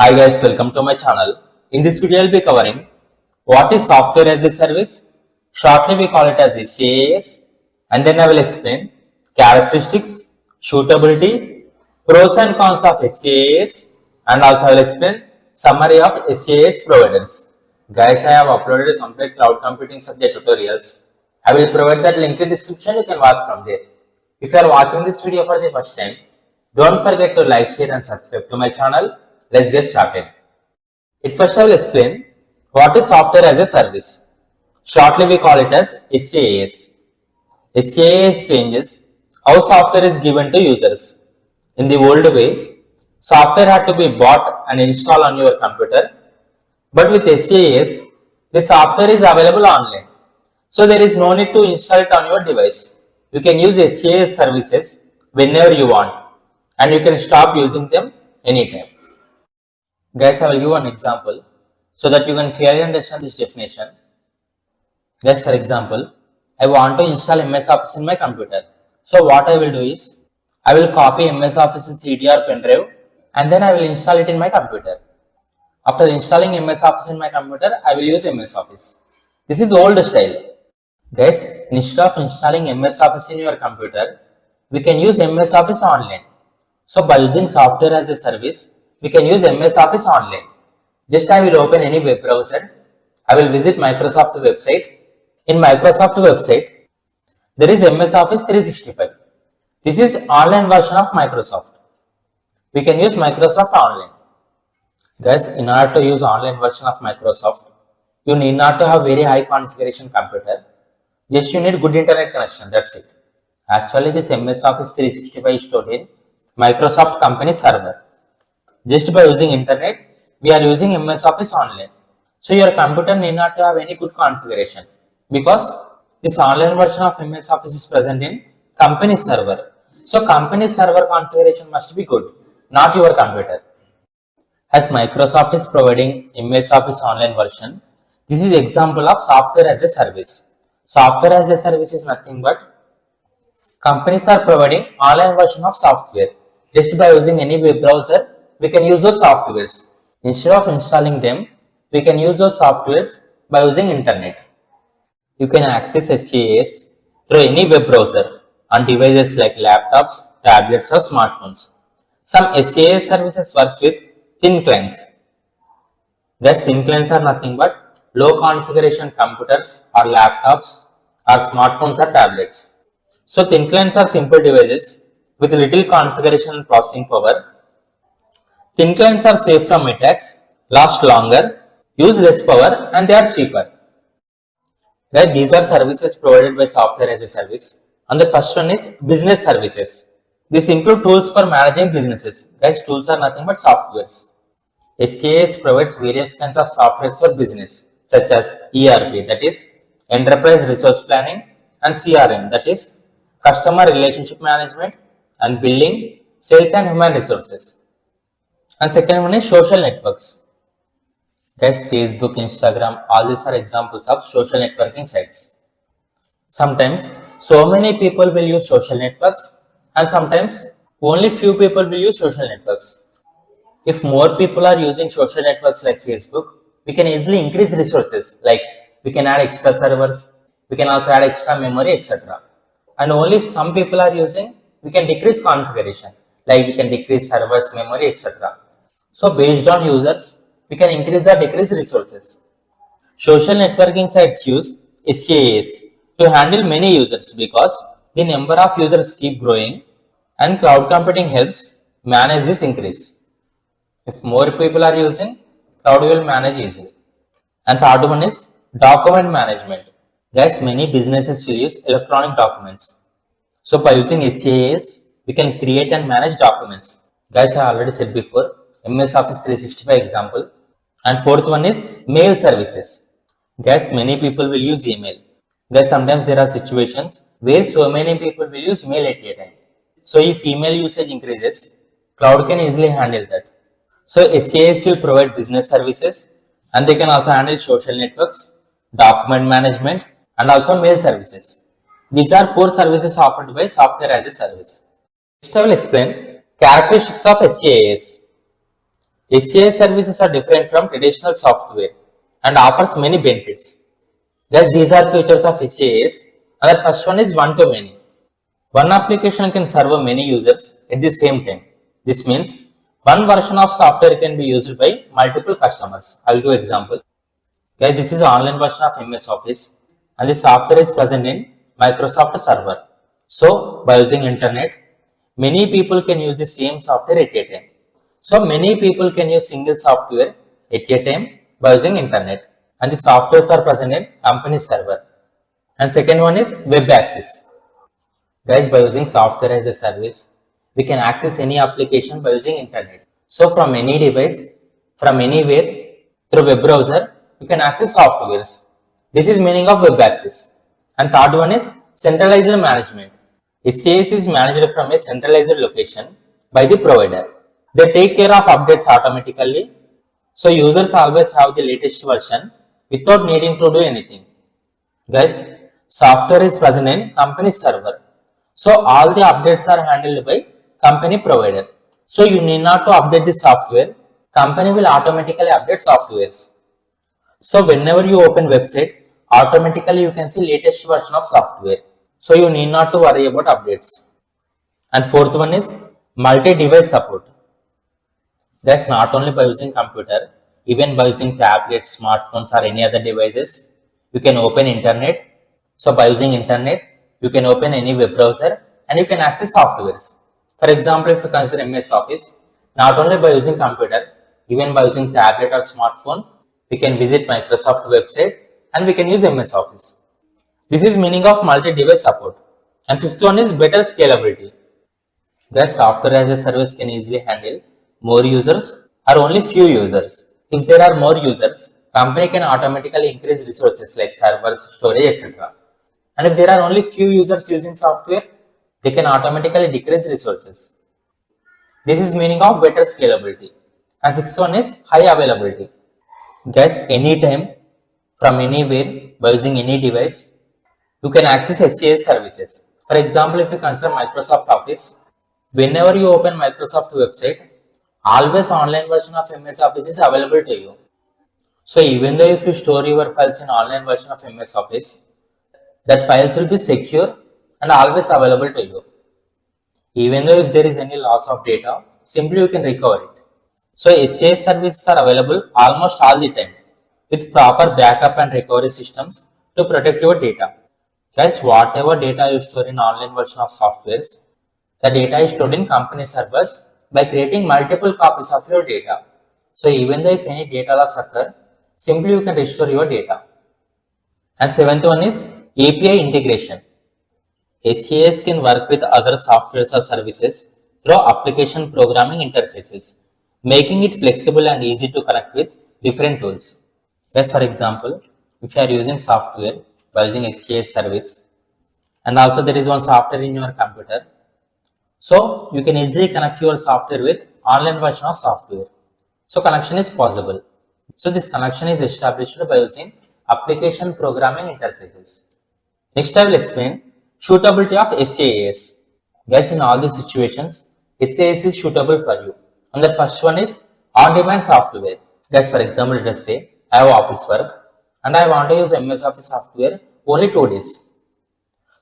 Hi guys, welcome to my channel. In this video, I'll be covering what is software as a service. Shortly, we call it as SaaS, and then I will explain characteristics, suitability, pros and cons of SaaS, and also I will explain summary of SaaS providers. Guys, I have uploaded a complete cloud computing subject tutorials. I will provide that link in description. You can watch from there. If you are watching this video for the first time, don't forget to like, share, and subscribe to my channel. Let's get started. First I will explain what is software as a service. Shortly we call it as SaaS. SaaS changes how software is given to users. In the old way, software had to be bought and installed on your computer, but with SaaS, the software is available online. So there is no need to install it on your device. You can use SaaS services whenever you want, and you can stop using them anytime. Guys, I will give one example so that you can clearly understand this definition. Guys, for example, I want to install MS Office in my computer. So what I will do is, I will copy MS Office in CD or pen drive and then I will install it in my computer. After installing MS Office in my computer, I will use MS Office. This is old style. Guys, instead of installing MS Office in your computer, we can use MS Office online. So by using software as a service, we can use MS Office online. Just I will open any web browser. I will visit Microsoft website. In Microsoft website, there is MS Office 365. This is online version of Microsoft. We can use Microsoft online. Guys, in order to use online version of Microsoft, you need not to have very high configuration computer. Just you need good internet connection, that's it. Actually, this MS Office 365 is stored in Microsoft company server. Just by using internet, we are using MS Office online. So your computer need not to have any good configuration because this online version of MS Office is present in company server. So company server configuration must be good, not your computer. As Microsoft is providing MS Office online version, this is example of software as a service. Software as a service is nothing but companies are providing online version of software. Just by using any web browser, we can use those softwares. Instead of installing them, we can use those softwares by using internet. You can access SaaS through any web browser on devices like laptops, tablets or smartphones. Some SaaS services works with thin clients. Guys, thin clients are nothing but low configuration computers or laptops or smartphones or tablets. So thin clients are simple devices with little configuration and processing power. Thin clients are safe from attacks, last longer, use less power, and they are cheaper. Guys, these are services provided by software as a service. And the first one is business services. This include tools for managing businesses. Guys, tools are nothing but softwares. SaaS provides various kinds of software for business, such as ERP, that is Enterprise Resource Planning, and CRM, that is Customer Relationship Management, and Billing, Sales and Human Resources. And second one is social networks. Guys, Facebook, Instagram, all these are examples of social networking sites. Sometimes so many people will use social networks and sometimes only few people will use social networks. If more people are using social networks like Facebook, we can easily increase resources, like we can add extra servers, we can also add extra memory, etc. And only if some people are using, we can decrease configuration, like we can decrease servers, memory, etc. So based on users, we can increase or decrease resources. Social networking sites use SaaS to handle many users because the number of users keep growing and cloud computing helps manage this increase. If more people are using, cloud will manage easily. And third one is document management. Guys, many businesses will use electronic documents. So by using SaaS, we can create and manage documents. Guys, I already said before, MS Office 365 example. And fourth one is mail services. Guys, many people will use email. Guys, sometimes there are situations where so many people will use mail at a time. So if email usage increases, cloud can easily handle that. So SaaS will provide business services and they can also handle social networks, document management and also mail services. These are four services offered by software as a service. Next I will explain characteristics of SaaS. SaaS services are different from traditional software and offers many benefits. Thus, these are features of SaaS. And the first one is one-to-many. One application can serve many users at the same time. This means one version of software can be used by multiple customers. I will give example. Guys, this is the online version of MS Office and the software is present in Microsoft Server. So, by using internet, many people can use the same software at a time. So, many people can use single software at a time by using internet and the softwares are present in company server. And second one is web access. Guys, by using software as a service, we can access any application by using internet. So from any device, from anywhere, through web browser, you can access softwares. This is meaning of web access. And third one is centralized management. SaaS is managed from a centralized location by the provider. They take care of updates automatically. So users always have the latest version without needing to do anything. Guys, software is present in company server. So all the updates are handled by company provider. So you need not to update the software. Company will automatically update softwares. So whenever you open website, automatically you can see latest version of software. So you need not to worry about updates. And fourth one is multi-device support. That's not only by using computer, even by using tablets, smartphones or any other devices, you can open internet. So by using internet, you can open any web browser and you can access softwares. For example, if you consider MS Office, not only by using computer, even by using tablet or smartphone, we can visit Microsoft website and we can use MS Office. This is meaning of multi-device support. And fifth one is better scalability. That software as a service can easily handle more users or only few users. If there are more users, company can automatically increase resources like servers, storage, etc. And if there are only few users using software, they can automatically decrease resources. This is meaning of better scalability. And sixth one is high availability. Guys, anytime, from anywhere, by using any device, you can access SaaS services. For example, if you consider Microsoft Office, whenever you open Microsoft website, always online version of MS Office is available to you. So even though if you store your files in online version of MS Office, that files will be secure and always available to you. Even though if there is any loss of data, simply you can recover it. So SaaS services are available almost all the time with proper backup and recovery systems to protect your data. Guys, whatever data you store in online version of softwares, the data is stored in company servers by creating multiple copies of your data. So even though if any data loss occur, simply you can restore your data. And seventh one is API integration. SaaS can work with other softwares or services through application programming interfaces, making it flexible and easy to connect with different tools. As for example, if you are using software by using SaaS service, and also there is one software in your computer, so you can easily connect your software with online version of software. So connection is possible. So this connection is established by using application programming interfaces. Next I will explain suitability of SaaS. Guys, in all these situations, SaaS is suitable for you. And the first one is on-demand software. Guys, for example, let us say I have office work and I want to use MS Office software only 2 days.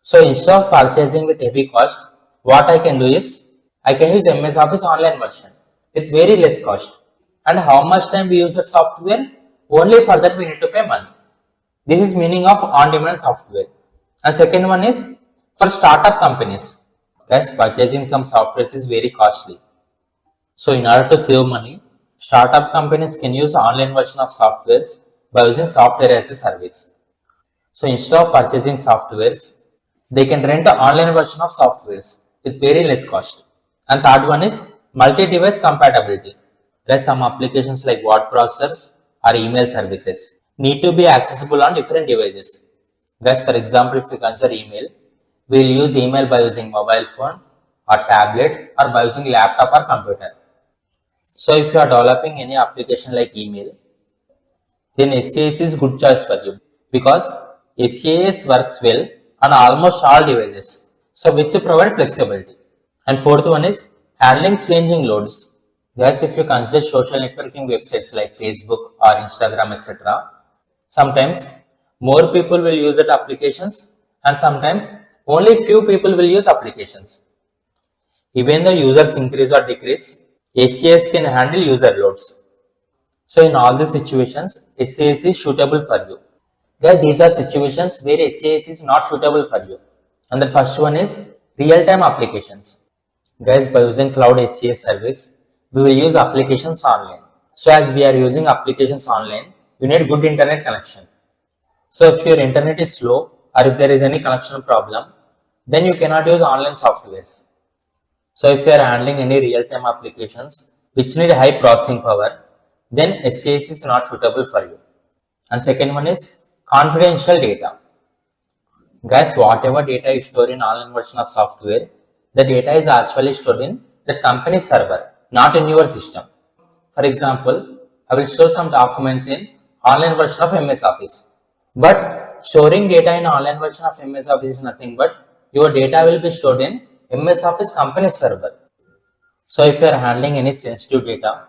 So instead of purchasing with heavy cost, what I can do is I can use MS Office online version with very less cost. And how much time we use the software? Only for that we need to pay money. This is meaning of on-demand software. And second one is for startup companies. Guys, purchasing some software is very costly. So in order to save money, startup companies can use online version of softwares by using software as a service. So instead of purchasing softwares, they can rent an online version of softwares with very less cost. And third one is multi-device compatibility. There are some applications like word processors or email services need to be accessible on different devices. Guys, for example, if you consider email, we will use email by using mobile phone or tablet or by using laptop or computer. So if you are developing any application like email, then SaaS is good choice for you because SaaS works well on almost all devices. So which provide flexibility. And fourth one is handling changing loads. Guys, if you consider social networking websites like Facebook or Instagram, etc., sometimes more people will use that applications and sometimes only few people will use applications. Even the users increase or decrease, SaaS can handle user loads. So in all these situations, SaaS is suitable for you. Guys, these are situations where SaaS is not suitable for you. And the first one is real-time applications. Guys, by using cloud SaaS service, we will use applications online. So as we are using applications online, you need good internet connection. So if your internet is slow or if there is any connection problem, then you cannot use online softwares. So if you are handling any real-time applications which need high processing power, then SaaS is not suitable for you. And second one is confidential data. Guys, whatever data you store in online version of software, the data is actually stored in the company server, not in your system. For example, I will store some documents in online version of MS Office. But storing data in online version of MS Office is nothing but your data will be stored in MS Office company server. So if you are handling any sensitive data,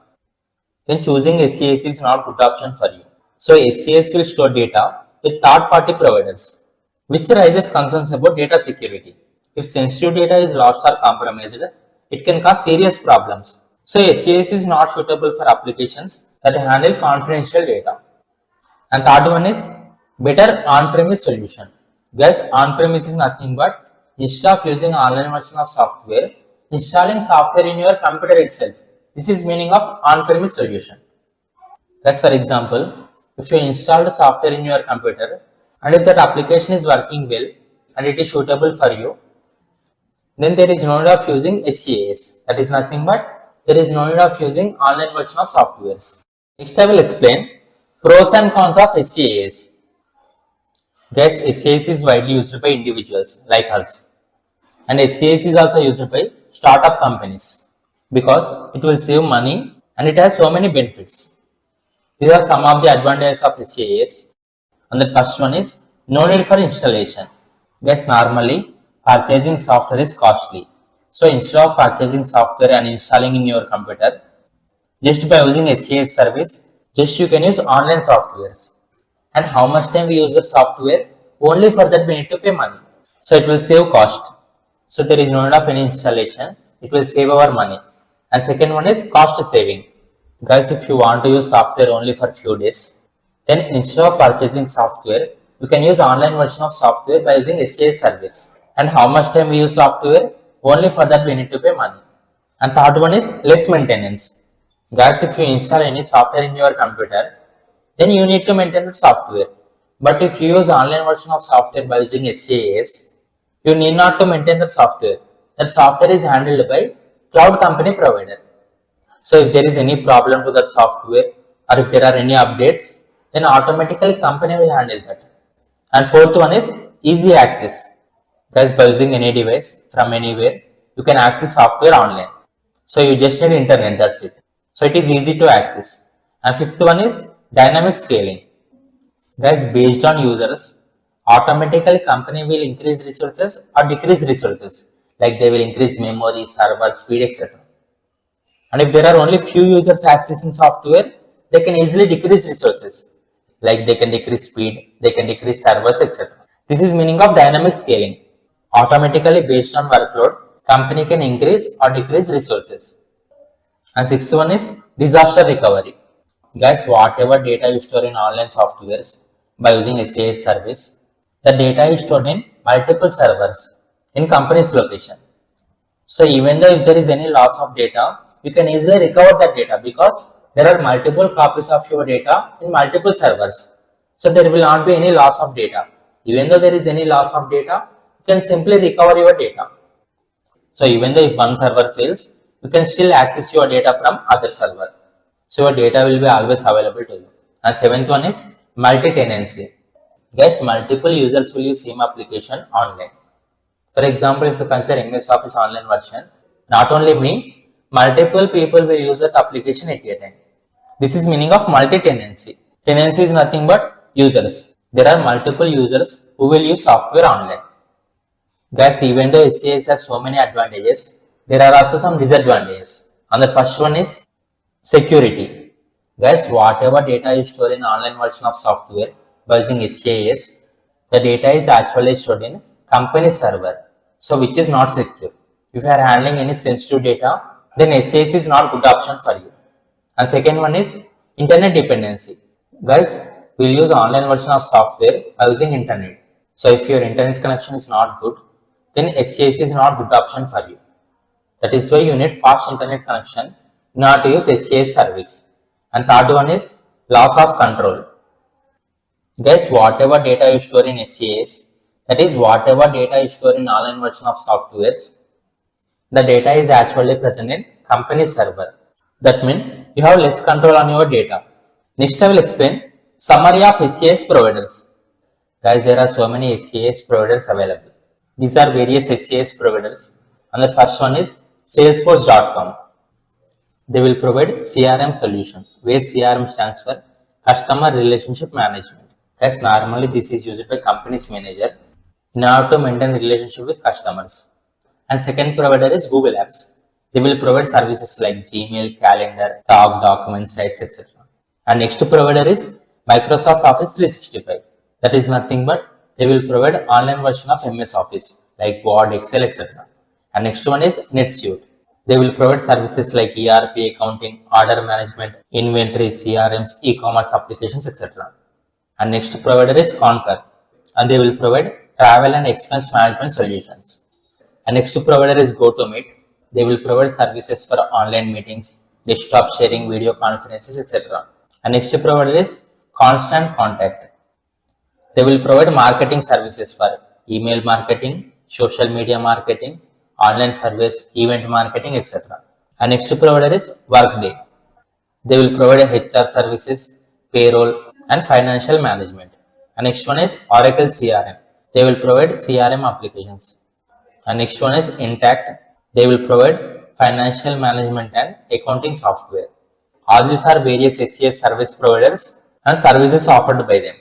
then choosing SaaS is not good option for you. So SaaS will store data with third-party providers, which raises concerns about data security. If sensitive data is lost or compromised, it can cause serious problems. So SaaS is not suitable for applications that handle confidential data. And third one is better on-premise solution. Guys, on-premise is nothing but instead of using online version of software, installing software in your computer itself. This is meaning of on-premise solution. Guys, for example, if you install the software in your computer and if that application is working well and it is suitable for you, then there is no need of using SaaS. That is nothing but there is no need of using online version of softwares. Next I will explain pros and cons of SaaS. Guys, SaaS is widely used by individuals like us and SaaS is also used by startup companies because it will save money and it has so many benefits. These are some of the advantages of SaaS. And the first one is no need for installation. Guys, normally purchasing software is costly. So instead of purchasing software and installing in your computer, just by using SaaS service, just you can use online softwares. And how much time we use the software? Only for that we need to pay money. So it will save cost. So there is no need of any installation. It will save our money. And second one is cost saving. Guys, if you want to use software only for few days, then instead of purchasing software, you can use online version of software by using SaaS service. And how much time we use software? Only for that we need to pay money. And third one is less maintenance. Guys, if you install any software in your computer, then you need to maintain the software. But if you use online version of software by using SaaS, you need not to maintain the software. That software is handled by cloud company provider. So if there is any problem to the software or if there are any updates, then automatically company will handle that. And fourth one is easy access. Guys, by using any device from anywhere, you can access software online. So you just need internet, that's it. So it is easy to access. And fifth one is dynamic scaling. Guys, based on users, automatically company will increase resources or decrease resources. Like they will increase memory, server, speed, etc. And if there are only few users accessing software, they can easily decrease resources. Like they can decrease speed, they can decrease servers, etc. This is meaning of dynamic scaling. Automatically based on workload, company can increase or decrease resources. And sixth one is disaster recovery. Guys, whatever data you store in online softwares by using SaaS service, the data is stored in multiple servers in company's location. So even though if there is any loss of data, you can easily recover that data because there are multiple copies of your data in multiple servers. So there will not be any loss of data. Even though there is any loss of data, you can simply recover your data. So even though if one server fails, you can still access your data from other server. So your data will be always available to you. And seventh one is multi-tenancy. Guys, multiple users will use same application online. For example, if you consider MS Office online version, not only me, multiple people will use that application at a time. This is meaning of multi-tenancy. Tenancy is nothing but users. There are multiple users who will use software online. Guys, even though SaaS has so many advantages, there are also some disadvantages. And the first one is Security. Guys, whatever data you store in online version of software by using SaaS, the data is actually stored in company server, so which is not secure. If you are handling any sensitive data, then SaaS is not good option for you. And second one is internet dependency. Guys, we'll use online version of software by using internet. So if your internet connection is not good, then SaaS is not good option for you. That is why you need fast internet connection in order to use SaaS service. And third one is loss of control. Guys, whatever data you store in SaaS, that is whatever data you store in online version of softwares, the data is actually present in company server. That means you have less control on your data. Next I will explain summary of SaaS providers. Guys, there are so many SaaS providers available. These are various SaaS providers. And the first one is Salesforce.com. They will provide CRM solution, where CRM stands for Customer Relationship Management. As normally this is used by company's manager in order to maintain relationship with customers. And second provider is Google Apps. They will provide services like Gmail, Calendar, Talk, Documents, Sites, etc. And next provider is Microsoft Office 365. That is nothing but they will provide online version of MS Office like Word, Excel, etc. And next one is NetSuite. They will provide services like ERP, accounting, order management, inventory, CRMs, e-commerce applications, etc. And next provider is Concur, and they will provide travel and expense management solutions. And next provider is GoToMeet. They will provide services for online meetings, desktop sharing, video conferences, etc. And next provider is Constant Contact. They will provide marketing services for email marketing, social media marketing, online service, event marketing, etc. And next provider is Workday. They will provide HR services, payroll, and financial management. And next one is Oracle CRM. They will provide CRM applications. And next one is Intact. They will provide financial management and accounting software. All these are various SaaS service providers and services offered by them.